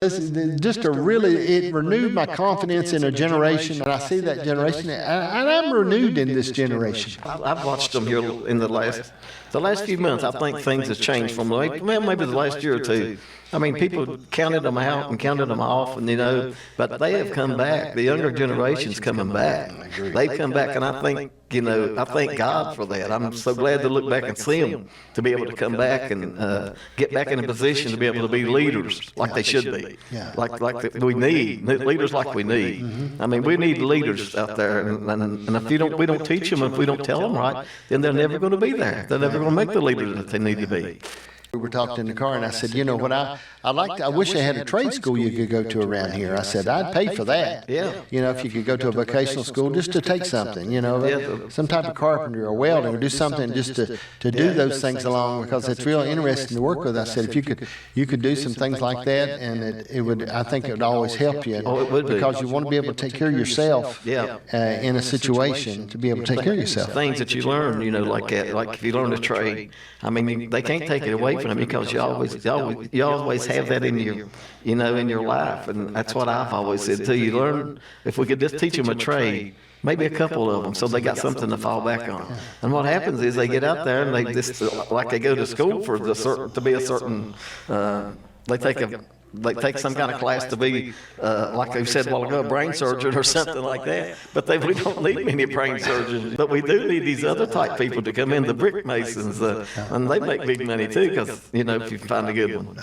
This is just it renewed my confidence in a generation, and I see that generation, and I'm renewed in this generation. I've watched them here in the last few months. I think things have changed from maybe the last year or two. I mean, people counted them out and counted them off, and but they have come back. The younger generation's coming back. They've come back, and I think, I thank God for that. I'm so glad to look back and see them, to be able to come back and get back in a position to be able to be leaders like they should be, we need leaders like we need. I mean, we need leaders out there, and if we don't teach them, if we don't tell them right, then they're never going to be there. They're never going to make the leaders that they need to be. We were talking in the car, and I said, what I wish I had a trade school you could go to around here. I said, I'd pay for that. Yeah. If you could go to a vocational school just to take something, some type of carpentry or welding, or do something just to do those things along, because it's real interesting to work with. I said, if you could do some things like that, and it would, I think it would always help you. Oh, it would be. Because you want to be able to take care of yourself in a situation, to be able to take care of yourself. Things that you learn, like that, like if you learn a trade, I mean, they can't take it away from you, because you always have that in your, in your life, and that's what I've always said too. You learn, if we could just teach them a trade, maybe a couple of them, so they got something to fall back on. And what happens is they get out there and they just, like they go to school for to be a certain, they take some kind of class to be, like they said a while ago, a brain surgeon or something like that. But we don't need many brain surgeons. But we do need these other type people to come in, the brick masons, and they make big money too, because, if you find a good one.